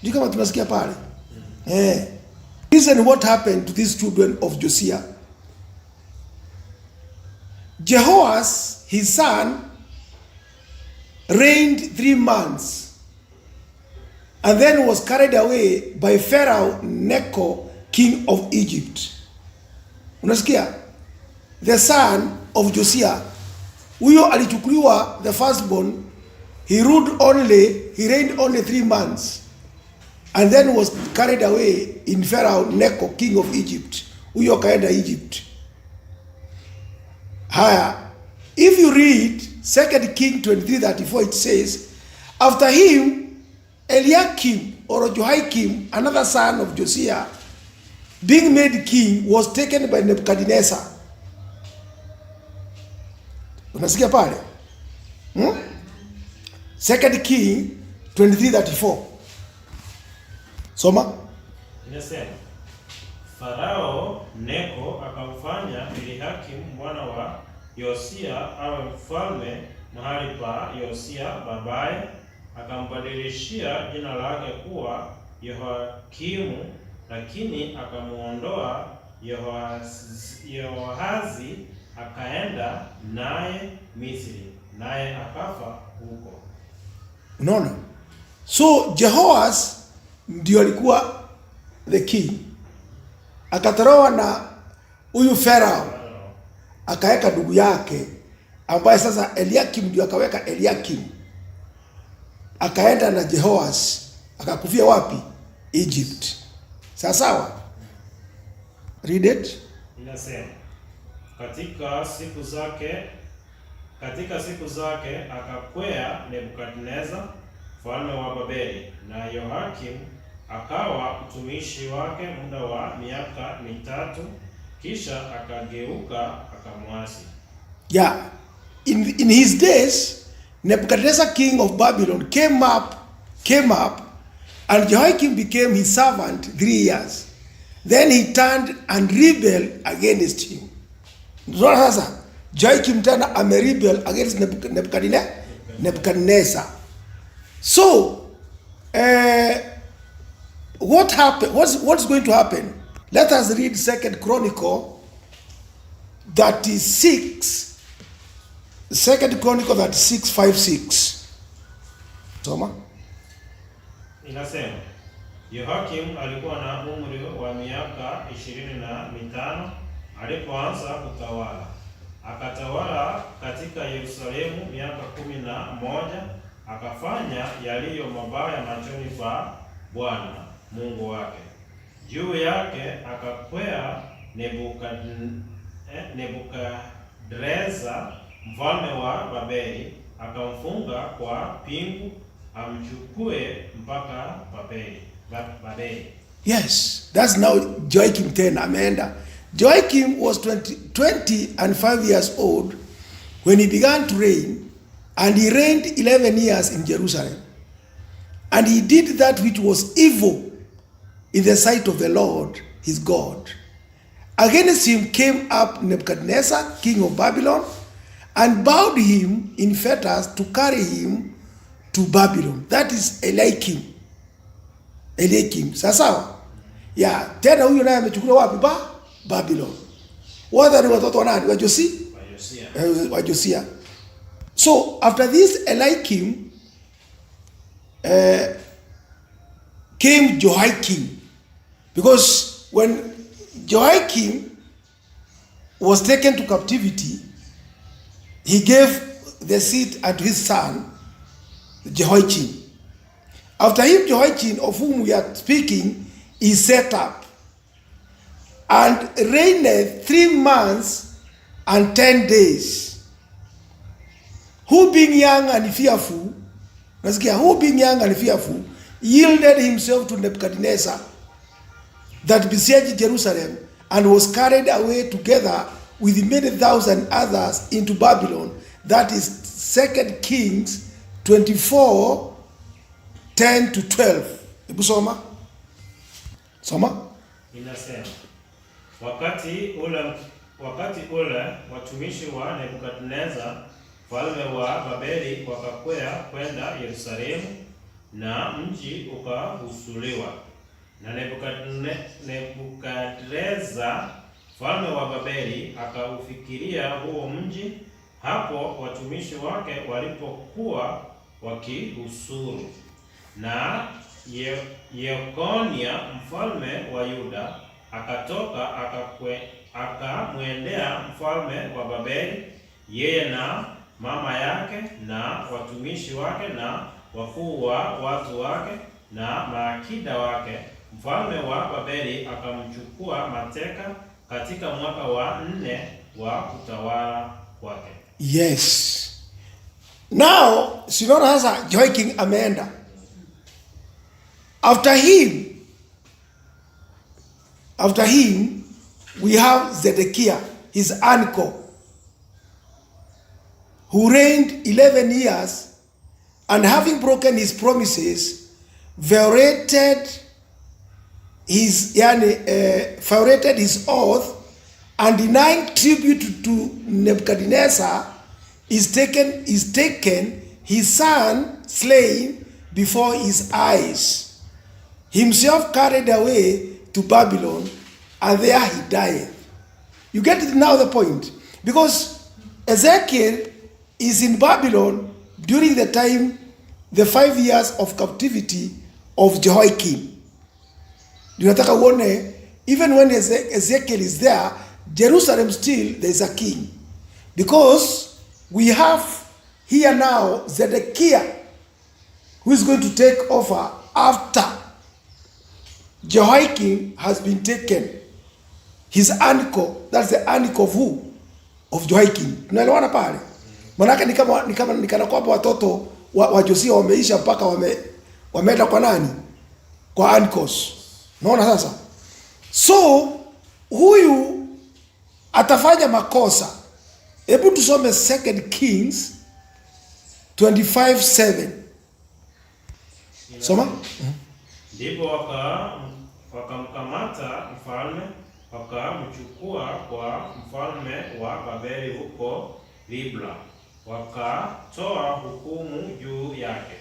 Do you come to tunasikia pale? Listen what happened to these children of Josiah. Jehoash, his son, reigned 3 months and then was carried away by Pharaoh Necho, king of Egypt. Unasikia? The son of Josiah, huyo alichukuliwa, the firstborn, he reigned only 3 months and then was carried away in Pharaoh Necho, king of Egypt. Huyo kaenda Egypt. Haya, if you read 2 King 23:34, it says, after him, Eliakim or Jehoiakim, another son of Josiah, being made king, was taken by Nebuchadnezzar. Unasikia pale? 2 King 23:34. Soma. Inasema, Farao Neko akamfanya Eliakim mwana wa Yosia awe mfalme mahali pa Yosia babaye, akambadilishia jina lake kuwa Yehoakimu, lakini akamuondoa Yehoahazi akaenda naye Misri, naye akafa huko. Unaona? So Jehoash ndio alikuwa the king. Akatoroa na huyu Pharaoh, akaweka ndugu yake ambaye sasa Eliakim ndio akaweka Eliakim. Akaenda na Jehoash, akakufia wapi? Egypt. Sawa? Read it. Inasema, katika siku zake akakwea Nebukadneza mfalme wa Babeli, na Yehoyakimu akawa mtumishi wake muda wa miaka 3, kisha akageuka akamwasi. Yeah. In his days, Nebuchadnezzar, king of Babylon, came up, and Jehoiakim became his servant 3 years. Then he turned and rebelled against him. Sasa Jehoiakim tena amerebel against Nebuchadnezzar. So what happened? What's going to happen? Let us read 2 Chronicle 36. 2 Chronicle 36:5-6. Soma. Inasema, Yehoyakimu alikuwa na umri wa miaka 25 alipoanza kutawala. Akatawala katika Yerusalemu miaka 11, akafanya yaliyo mabaya machoni pa Bwana Mungu wake. Juu yake akakwea Nebukadreza mfalme wa Babeli, akamfunga kwa pingu amchukue mpaka Babeli. Yes, that's now Jehoiakim 10 ameenda. Jehoiakim was 25 years old when he began to reign, and he reigned 11 years in Jerusalem. And he did that which was evil in the sight of the Lord his God. Against him came up Nebuchadnezzar, king of Babylon, and bound him in fetters to carry him to Babylon. That is Eliakim. Sawa? Yeah, tena huyo naye amechukuliwa wapi? Babylon. Wote ni watoto wa nani? Wa Josia. So after this Eliakim came Jehoiakim, because when Jehoiakim was taken to captivity, he gave the seat unto his son Jehoiachin. After him, Jehoiachin, of whom we are speaking, is set up and reigned 3 months and 10 days. Who being young and fearful, yielded himself to Nebuchadnezzar that besieged Jerusalem, and was carried away together with many thousand others into Babylon. That is 2 Kings 24:10-12. Hebu soma. Inasema, wakati ule watumishi wa Nebukadneza mfalme wa Babeli wakakwea kwenda Yerusalemu, na mji ukahusuliwa. Na Nebukadreza mfalme wa Babeli akaufikiria huo mji hapo watumishi wake walipokuwa wakihusuru. Na Yekonia mfalme wa Yuda akatoka akamwendea mfalme wa Babeli, yeye na mama yake na watumishi wake na wakuu wa watu wake na maakida wake. Mfalme wa Babeli akamchukua mateka katika mwaka wa 4 wa kutawala kwake. Yes. Now, sinaona sasa Jehoiakim ameenda. After him, we have Zedekiah, his uncle, who reigned 11 years, and having broken his promises, violated his oath, and denying tribute to Nebuchadnezzar, is taken his son slain before his eyes, himself carried away to Babylon, and there he died. You get it now, the point? Because Ezekiel is in Babylon during the 5 years of captivity of Jehoiakim. Tunataka uone, even when Ezekiel is there, Jerusalem still there is a king. Because we have here now Zedekiah, who is going to take over after Jehoiakim has been taken. His uncle, that's the uncle of who? Of Jehoiakim. Tunaelewana pale? Manake ni kana kwamba watoto Wajosia wameisha mpaka wameenda kwa nani? Kwa Ankos. Unaona sasa? So huyu atafanya makosa. Hebu tusome 2 Kings 25:7. Soma. Ndipo wakamkamata mfalme, wakamchukua kwa mfalme wa Babeli huko Ribla, wakatoa hukumu juu yake,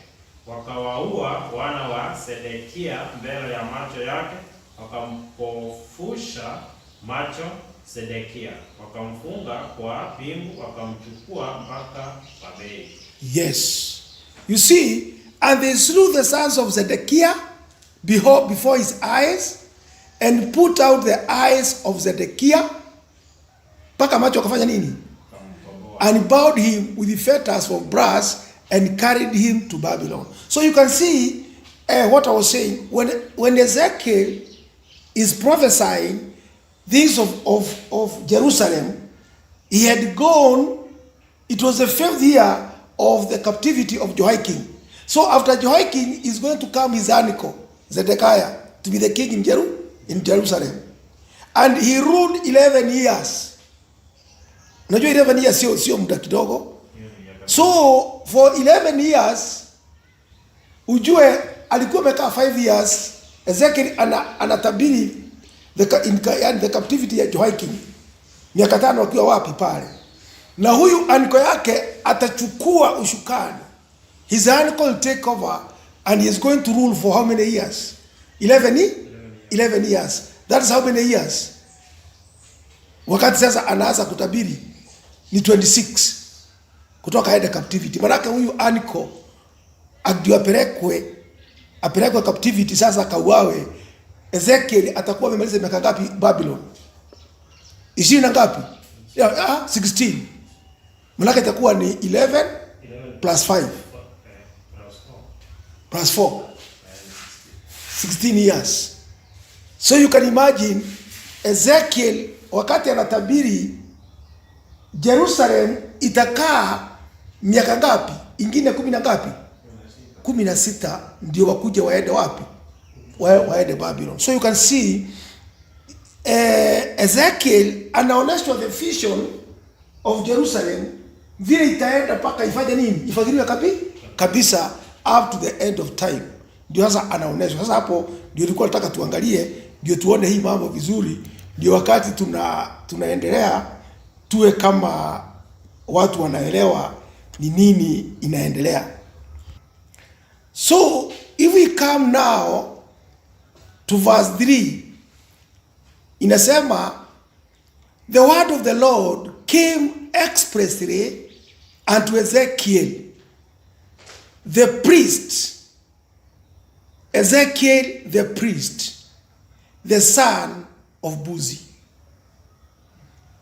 wakawaua wana wa Sedekia mbele ya macho yake, wakampofusha macho Sedekia, wakamfunga kwa pingu, wakamchukua mpaka Babeli. Yes. You see, and they slew the sons of Zedekiah before his eyes, and put out the eyes of Zedekiah. Mpaka macho wakafanya nini? And bowed him with the fetters of brass and carried him to Babylon. So you can see what I was saying. When Ezekiel is prophesying things of Jerusalem, he had gone, it was the 5th year of the captivity of Jehoiakim. So after Jehoiakim is going to come his uncle, Zedekiah, to be the king in Jerusalem. And he ruled 11 years. Unajua 11 years sio muda kidogo. So for 11 years, ujue alikuwa amekaa 5 years, Ezekiel anatabiri the captivity ya Jehoiakim. Miaka 5 akiwa wapi pale. Na huyu uncle yake atachukua ushukani. His uncle will take over and he is going to rule for how many years? 11 years. That is how many years? Wakati sasa anaanza kutabiri ni 26 kutoka aende captivity. Manake huyu uncle ndio apelekwe captivity, sasa kauawe. Ezekiel atakuwa amemaliza miaka ngapi Babylon? 20 na ngapi? 16. Manake itakuwa ni 11 plus 5 plus 4. 16 years. So you can imagine Ezekiel wakati anatabiri Jerusalem itakaa miaka ngapi? Ingine 10 na ngapi? 16 ndio wakuje waende wapi? Waende Babylon. So you can see Ezekiel anaonyeshwa the vision of Jerusalem vile itaenda mpaka ifanye nini? Ifadhiliwe kabisa up to the end of time. Ndio sasa anaonyeshwa. Sasa hapo ndio nilikuwa nataka tuangalie, ndio tuone hii mambo vizuri, ndio wakati tunaendelea tuwe kama watu wanaelewa ni nini inaendelea. So if we come now to verse 3, inasema the word of the Lord came expressly unto Ezekiel the priest, Ezekiel the priest, the son of Buzi,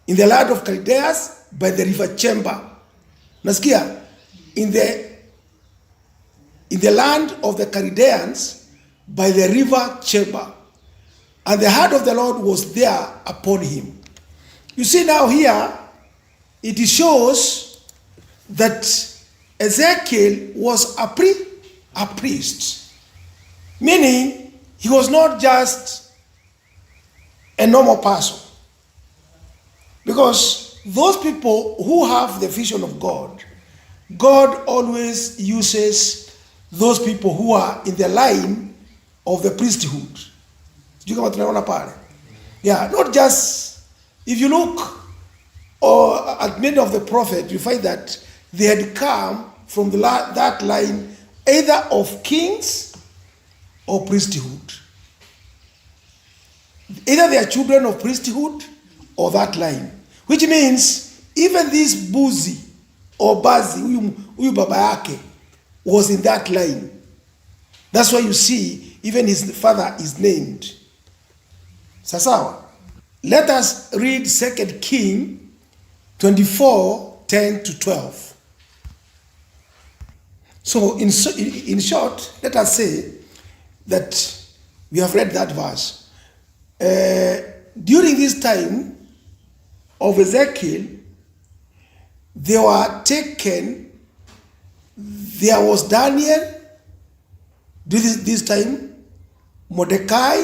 in the land of Chaldeans by the river Chamber. Nasikia? In the land of the Chaldeans by the river Chamber. And the hand of the Lord was there upon him. You see now here, it shows that Ezekiel was a priest. Meaning, he was not just a normal person. Because those people who have the vision of God, God always uses those people who are in the line of the priesthood. Do you know what tunaona pale? Yeah, not just, if you look at many of the prophets, you find that they had come from that line either of kings or priesthood. Either they are children of priesthood or that line. Which means, even this Buzi or Bazi, huyu baba yake, was in that line. That's why you see, even his father is named. Sasawa. Let us read 2 Kings 24:10-12. So in short, let us say that we have read that verse. During this time of Ezekiel, they were taken there was Daniel this time, Mordecai,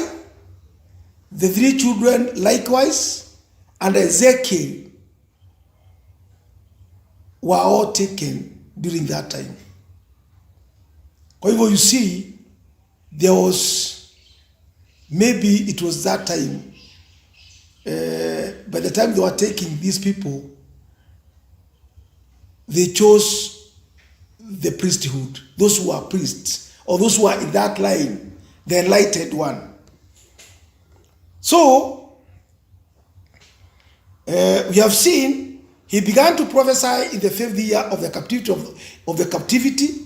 the 3 children likewise, and Ezekiel were all taken during that time. Kwa hivyo you see, there was, maybe it was that time, by the time they were taking these people, they chose the priesthood, those who are priests, or those who are in that line, the enlightened one. So, we have seen, he began to prophesy in the 5th year of the captivity,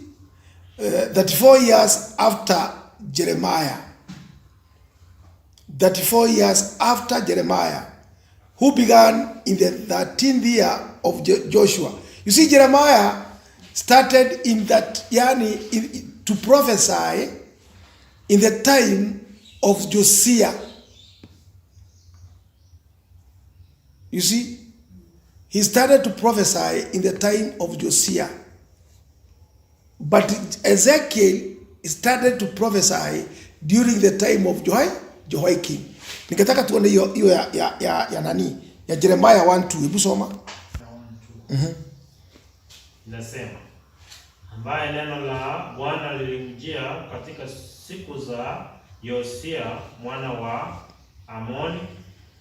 34 years after Jeremiah. 34 years after Jeremiah, who began in the 13th year of Joshua. You see, Jeremiah started in that, to prophesy in the time of Josiah. You see, he started to prophesy in the time of Josiah. But Ezekiel started to prophesy during the time of Jehoiakim. Ningetaka tuone hiyo ya nani? Ya Jeremiah 1:2. Hebu soma. Inasema, ambaye neno la Bwana lilimjia katika siku za Yosia mwana wa Amoni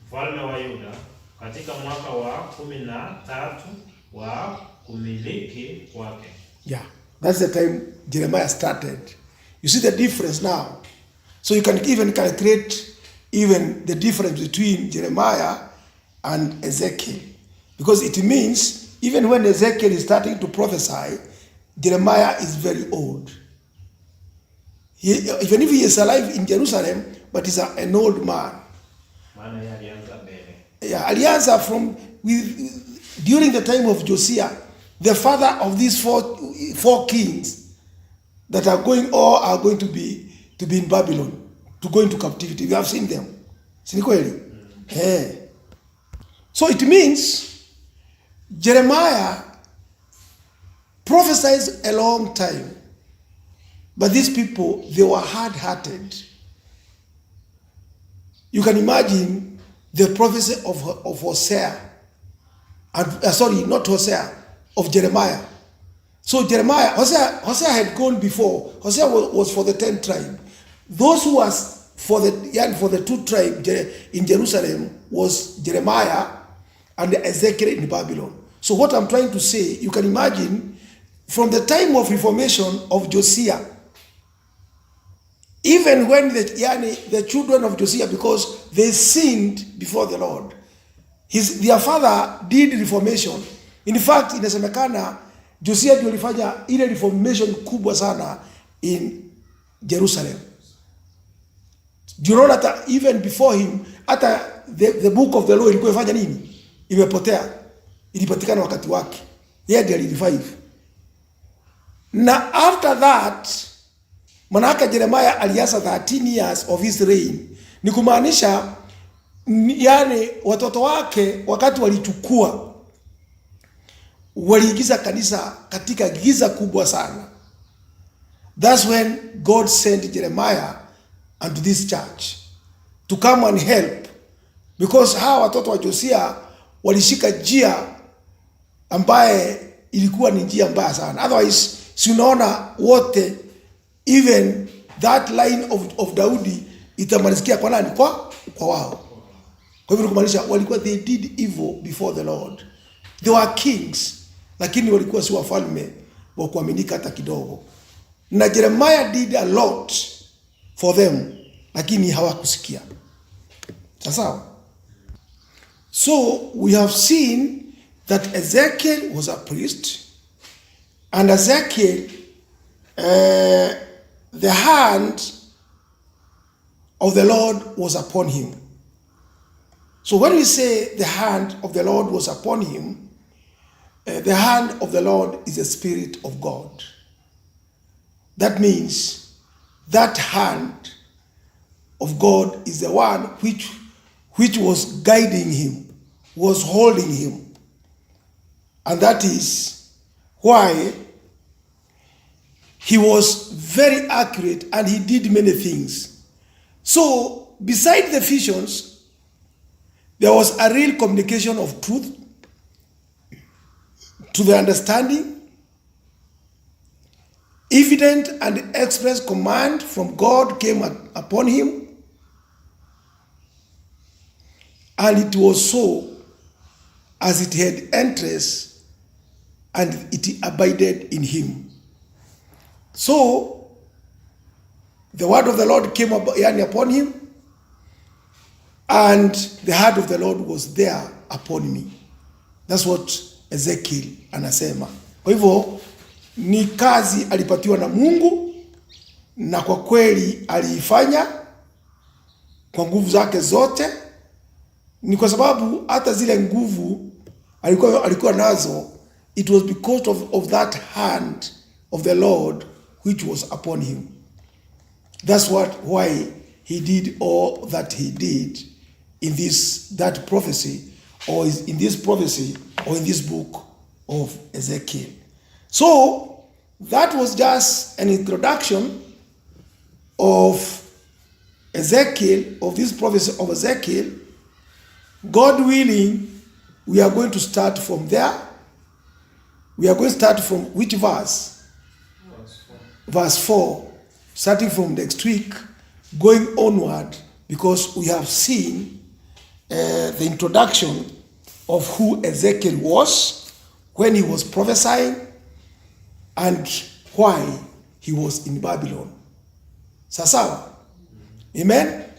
mfalme wa Yuda, katika mwaka wa 13 wa kumiliki wake. Yeah, that's the time Jeremiah started. You see the difference now. So you can even calculate even the difference between Jeremiah and Ezekiel. Because it means, even when Ezekiel is starting to prophesy, Jeremiah is very old. Even if he is alive in Jerusalem, but he's an old man. Yeah, alianza during the time of Josiah, the father of these four kings that are going to be in Babylon, to go into captivity. We have seen them. Yeah. So it means Jeremiah prophesied a long time, but these people, they were hard-hearted. You can imagine the prophecy of Hosea, not Hosea, of Jeremiah. So Hosea had gone before. Hosea was for the 10th tribe. Those who was for the 2 tribes in Jerusalem was Jeremiah and Ezekiel in Babylon. So what I'm trying to say, you can imagine from the time of reformation of Josiah, even when the children of Josiah, because they sinned before the Lord, their father did reformation. In fact, inasemekana Josiah ndio alifanya ile reformation kubwa sana in Jerusalem. Do you know that even before him, hata the book of the law ilikuwa ifanya nini? Imepotea. Ilipatikana wakati wake. Yeye ndiye alirevive. Na after that, manaka Jeremiah alianza 13 years of his reign. Ni kumaanisha watoto wake wakati walichukua, waliingiza kanisa katika giza kubwa sana. That's when God sent Jeremiah unto this church to come and help, because hawa watoto wa Josiah walishika njia ambaye ilikuwa ni njia mbaya sana. Otherwise, si unaona wote, even that line of Daudi itamalizikia kwa nani? Kwa wao. Kwa hivyo kumaanisha walikuwa, they did evil before the Lord. They were kings, lakini walikuwa si wafalme wa kuaminika hata kidogo. Na Jeremiah did a lot for them, lakini hawakusikia. Sawa? So we have seen that Ezekiel was a priest, and Ezekiel, the hand of the Lord was upon him. So when we say the hand of the Lord was upon him, the hand of the Lord is the Spirit of God. That means that hand of God is the one which was guiding him, was holding him. And that is why he was very accurate and he did many things. So, beside the visions, there was a real communication of truth to the understanding, evident and express command from God came upon him, and it was so as it had interest and it abided in him. So the word of the Lord came upon him, and the hand of the Lord was there upon me. That's what Ezekiel anasema. Kwa hivyo ni kazi alipatiwa na Mungu, na kwa kweli aliifanya kwa nguvu zake zote. Ni kwa sababu hata zile nguvu alikuwa nazo, it was because of that hand of the Lord which was upon him. That's why he did all that he did in that prophecy, or in this prophecy, or in this book of Ezekiel. So that was just an introduction of Ezekiel, of this prophecy of Ezekiel. God willing, we are going to start from there. We are going to start from which verse? Verse 4. Starting from next week, going onward, because we have seen the introduction of who Ezekiel was when he was prophesying and why he was in Babylon. Sasawa? Amen?